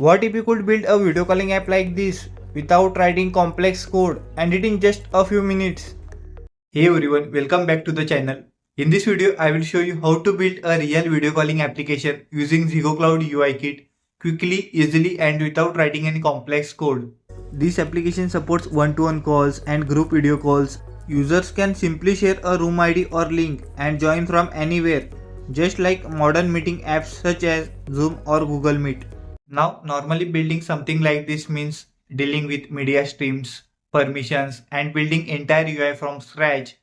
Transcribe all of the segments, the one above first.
What if you could build a video calling app like this without writing complex code and it in just a few minutes? Hey everyone, welcome back to the channel. In this video, I will show you how to build a real video calling application using ZEGOCLOUD UIKit quickly, easily and without writing any complex code. This application supports one-to-one calls and group video calls. Users can simply share a room ID or link and join from anywhere, just like modern meeting apps such as Zoom or Google Meet. Now, normally building something like this means dealing with media streams, permissions and building entire UI from scratch,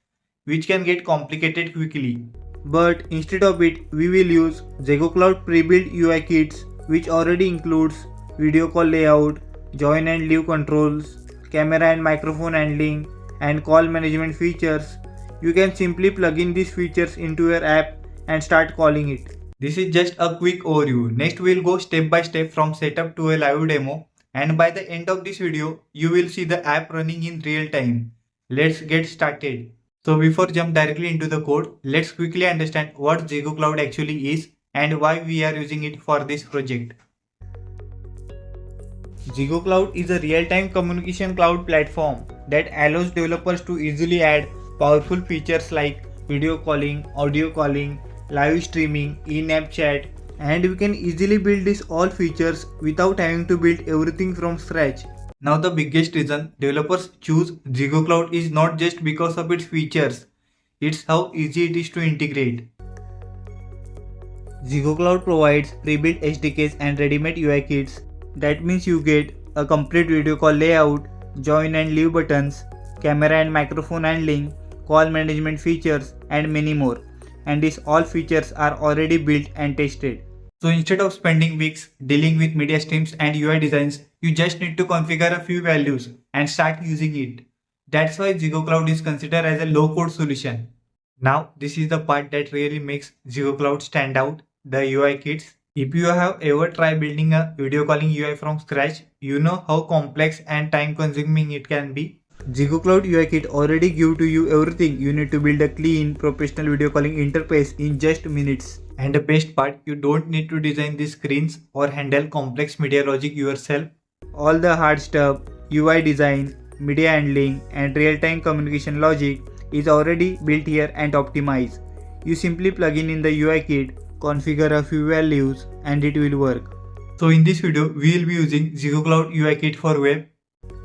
which can get complicated quickly. But instead of it, we will use ZEGOCLOUD Prebuilt UIKits, which already includes video call layout, join and leave controls, camera and microphone handling, and call management features. You can simply plug in these features into your app and start calling it. This is just a quick overview. Next we will go step by step from setup to a live demo, and by the end of this video you will see the app running in real time. Let's get started. So before jump directly into the code, let's quickly understand what ZEGOCLOUD actually is and why we are using it for this project. ZEGOCLOUD is a real-time communication cloud platform that allows developers to easily add powerful features like video calling, audio calling, live streaming, in-app chat, and we can easily build these all features without having to build everything from scratch. Now the biggest reason developers choose ZEGOCLOUD is not just because of its features, it's how easy it is to integrate. ZEGOCLOUD provides pre-built SDKs and ready-made UI kits. That means you get a complete video call layout, join and leave buttons, camera and microphone handling, call management features and many more. And these all features are already built and tested. So instead of spending weeks dealing with media streams and UI designs, you just need to configure a few values and start using it. That's why ZEGOCLOUD is considered as a low-code solution. Now this is the part that really makes ZEGOCLOUD stand out, the UI kits. If you have ever tried building a video calling UI from scratch, you know how complex and time consuming it can be. ZEGOCLOUD UI kit already gives to you everything you need to build a clean, professional video calling interface in just minutes. And the best part, you don't need to design these screens or handle complex media logic yourself. All the hard stuff, UI design, media handling and real-time communication logic is already built here and optimized. You simply plug in the UI kit, configure a few values and it will work. So in this video, we will be using ZEGOCLOUD UIKit for web.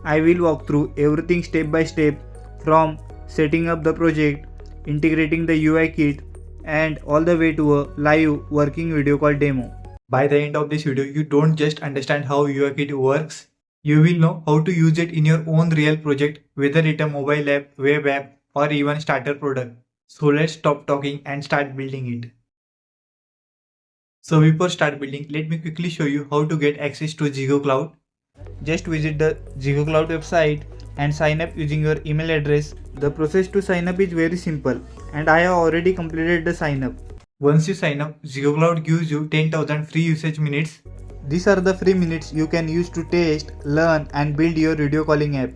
I will walk through everything step by step from setting up the project, integrating the UI kit and all the way to a live working video call demo. By the end of this video, you don't just understand how UIKit works, you will know how to use it in your own real project, whether it's a mobile app, web app or even starter product. So let's stop talking and start building it. So before start building, let me quickly show you how to get access to ZEGOCLOUD. Just visit the ZEGOCLOUD website and sign up using your email address. The process to sign up is very simple and I have already completed the sign up. Once you sign up, ZEGOCLOUD gives you 10,000 free usage minutes. These are the free minutes you can use to test, learn and build your video calling app.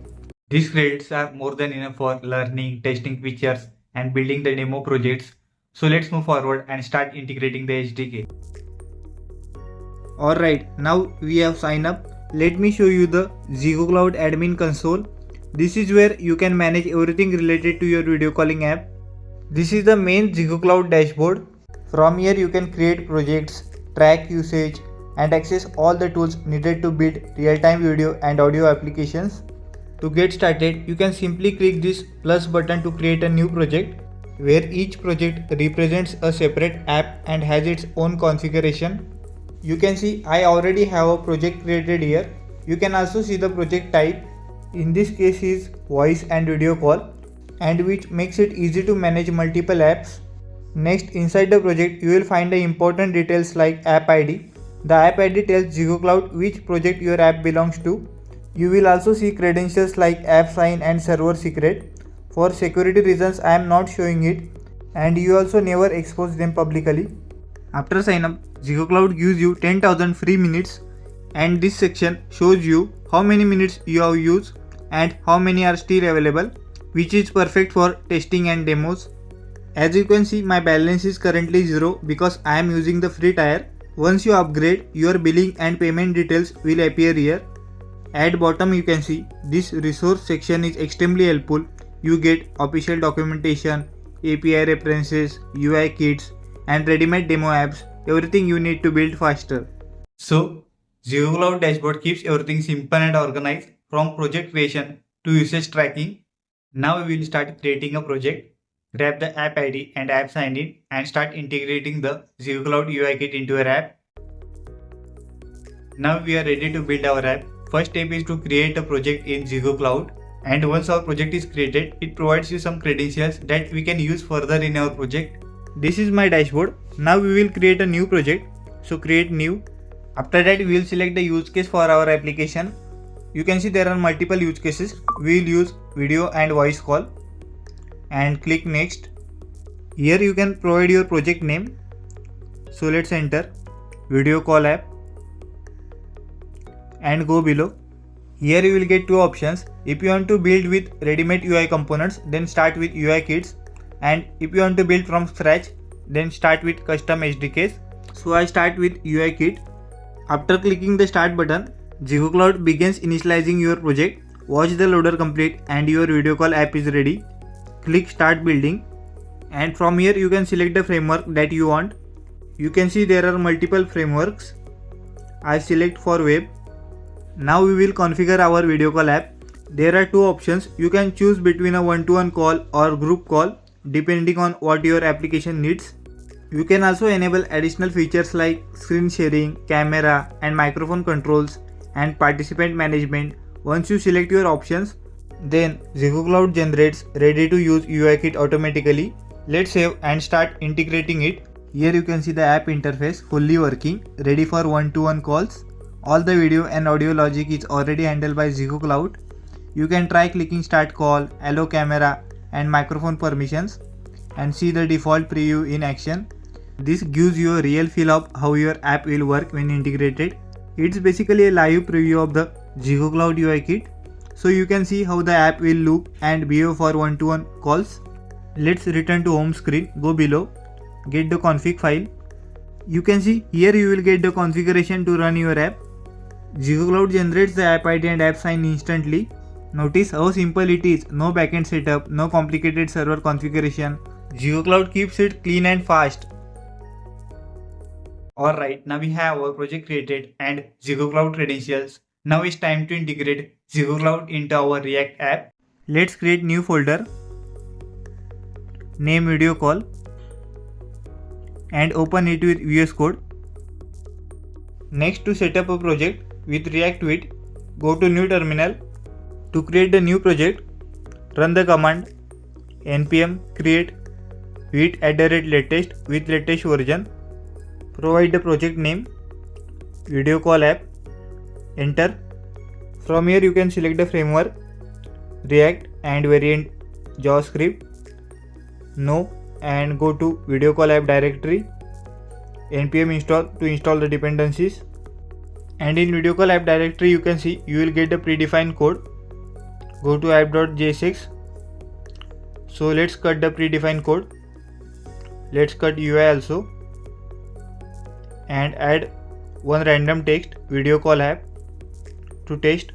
These credits are more than enough for learning, testing features and building the demo projects. So let's move forward and start integrating the SDK. Alright, now we have signed up. Let me show you the ZEGOCLOUD admin console. This is where you can manage everything related to your video calling app. This is the main ZEGOCLOUD dashboard. From here you can create projects, track usage and access all the tools needed to build real-time video and audio applications. To get started, you can simply click this plus button to create a new project, where each project represents a separate app and has its own configuration. You can see I already have a project created here. You can also see the project type. In this case is voice and video call, and which makes it easy to manage multiple apps. Next, inside the project you will find the important details like app ID. The app ID tells ZEGOCLOUD which project your app belongs to. You will also see credentials like app sign and server secret. For security reasons I am not showing it, and you also never expose them publicly. After sign up, ZEGOCLOUD gives you 10,000 free minutes, and this section shows you how many minutes you have used and how many are still available, which is perfect for testing and demos. As you can see, my balance is currently 0 because I am using the free tier. Once you upgrade, your billing and payment details will appear here. At bottom you can see this resource section is extremely helpful. You get official documentation, API references, UI kits and ready-made demo apps, everything you need to build faster. So, ZEGOCLOUD dashboard keeps everything simple and organized from project creation to usage tracking. Now we will start creating a project. Grab the app ID and app sign-in and start integrating the ZEGOCLOUD UIKit into your app. Now we are ready to build our app. First step is to create a project in ZEGOCLOUD, and once our project is created, it provides you some credentials that we can use further in our project. This is my dashboard. Now we will create a new project. So create new. After that we will select the use case for our application. You can see there are multiple use cases. We will use video and voice call and click next. Here you can provide your project name. So let's enter video call app and go below. Here you will get two options. If you want to build with ready-made UI components, then start with UIKits, and if you want to build from scratch, then start with custom SDKs. So I start with UIKit. After clicking the start button, ZEGOCLOUD begins initializing your project. Watch the loader complete and your video call app is ready. Click start building, and from here you can select the framework that you want. You can see there are multiple frameworks. I select for web. Now we will configure our video call app. There are two options. You can choose between a one-to-one call or group call depending on what your application needs. You can also enable additional features like screen sharing, camera and microphone controls and participant management. Once you select your options, then ZEGOCLOUD generates ready to use UIKit automatically. Let's save and start integrating it. Here you can see the app interface fully working, ready for one-to-one calls. All the video and audio logic is already handled by ZEGOCLOUD. You can try clicking start call, allow camera and microphone permissions and see the default preview in action. This gives you a real feel of how your app will work when integrated. It's basically a live preview of the ZEGOCLOUD UIKit, so you can see how the app will look and behave for one-to-one calls. Let's return to home screen, go below, get the config file. You can see here you will get the configuration to run your app. ZEGOCLOUD generates the app ID and app sign instantly. Notice how simple it is, no backend setup, no complicated server configuration. ZEGOCLOUD keeps it clean and fast. Alright, now we have our project created and ZEGOCLOUD credentials. Now it's time to integrate ZEGOCLOUD into our React app. Let's create new folder, name video call and open it with VS Code. Next, to set up a project with React Vite, go to new terminal. To create the new project, run the command npm create vite@latest with latest version. Provide the project name, video call app, enter. From here you can select the framework, React and variant JavaScript, no, and go to video call app directory, npm install to install the dependencies. And in video call app directory you can see you will get the predefined code. Go to app.jsx. So let's cut the predefined code. Let's cut UI also and add one random text, video call app to test,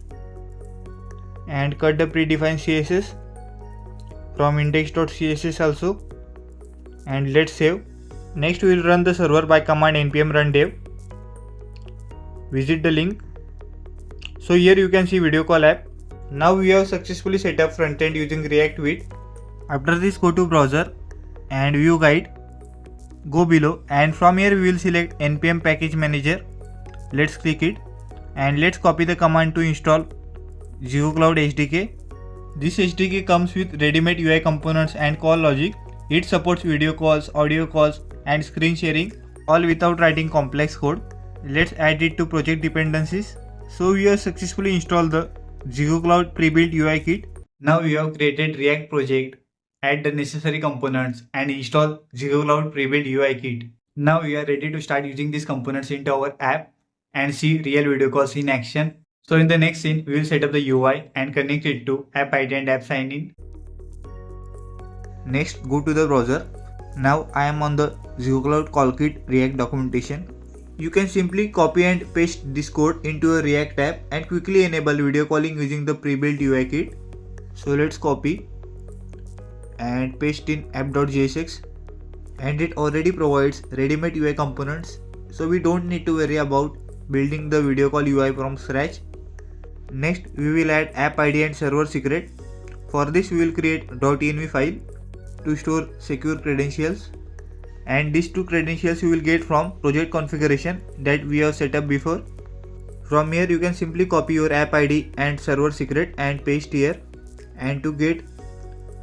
and cut the predefined CSS from index.css also, and let's save. Next we will run the server by command npm run dev. Visit the link. So here you can see video call app. Now we have successfully set up front end using React Vite. After this, go to browser and view guide, go below, and from here we will select npm package manager. Let's click it and let's copy the command to install ZEGOCLOUD SDK. This SDK comes with ready-made UI components and call logic. It supports video calls, audio calls and screen sharing, all without writing complex code. Let's add it to project dependencies. So we have successfully installed the ZEGOCLOUD Prebuilt UIKit. Now we have created React project, add the necessary components and install ZEGOCLOUD Prebuilt UIKit. Now we are ready to start using these components into our app and see real video calls in action. So in the next scene, we will set up the UI and connect it to app ID and app sign-in. Next, go to the browser. Now I am on the ZEGOCLOUD Call Kit React documentation. You can simply copy and paste this code into a React app and quickly enable video calling using the pre-built UI kit. So let's copy and paste in app.jsx, and it already provides ready-made UI components, so we don't need to worry about building the video call UI from scratch. Next, we will add app ID and server secret. For this, we will create .env file to store secure credentials, and these two credentials you will get from project configuration that we have set up before. From here, you can simply copy your app ID and server secret and paste here. And to get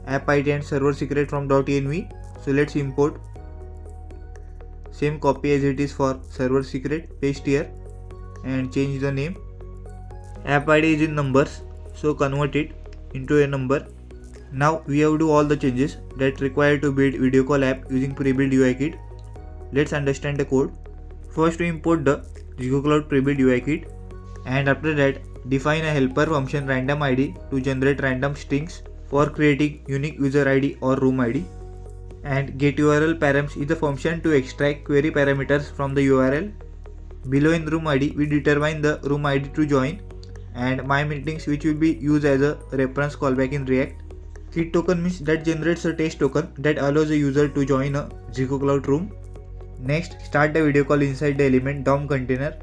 app ID and server secret from .env, so let's import. Same copy as it is for server secret, paste here and change the name. App ID is in numbers, so convert it into a number. Now we have to do all the changes that require to build video call app using pre-built UI kit. Let's understand the code. First we import the ZEGOCLOUD pre-built UI kit, and after that define a helper function random ID to generate random strings for creating unique user ID or room ID. And getURL params is the function to extract query parameters from the URL. Below in room ID we determine the room ID to join, and my meetings, which will be used as a reference callback in React. Kit token means that generates a test token that allows a user to join a ZEGOCLOUD room. Next, start the video call inside the element DOM container,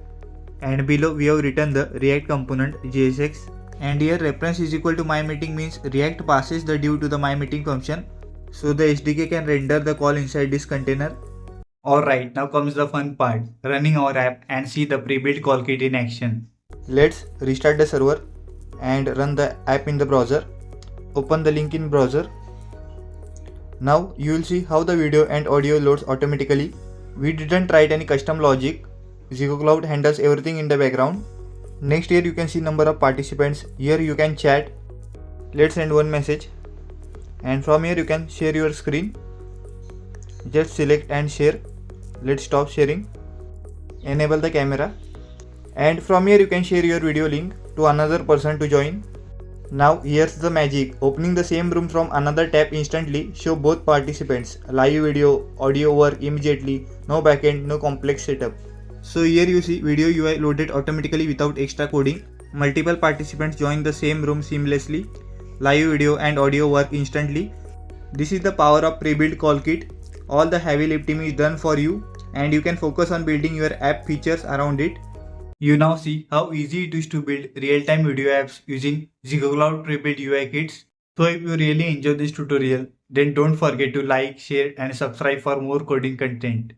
and below we have written the React component JSX, and here reference is equal to myMeeting means React passes the div to the myMeeting function, so the SDK can render the call inside this container. Alright, now comes the fun part, running our app and see the pre-built call kit in action. Let's restart the server and run the app in the browser. Open the link in browser. Now you will see how the video and audio loads automatically. We didn't write any custom logic. ZEGOCLOUD handles everything in the background. Next, here you can see number of participants. Here you can chat. Let's send one message, and from here you can share your screen. Just select and share. Let's stop sharing. Enable the camera, and from here you can share your video link to another person to join. Now here's the magic. Opening the same room from another tab instantly show both participants. Live video, audio work immediately. No backend, no complex setup. So here you see video UI loaded automatically without extra coding. Multiple participants join the same room seamlessly. Live video and audio work instantly. This is the power of pre-built call kit. All the heavy lifting is done for you, and you can focus on building your app features around it. You now see how easy it is to build real-time video apps using ZEGOCLOUD pre-built UI kits. So if you really enjoyed this tutorial, then don't forget to like, share and subscribe for more coding content.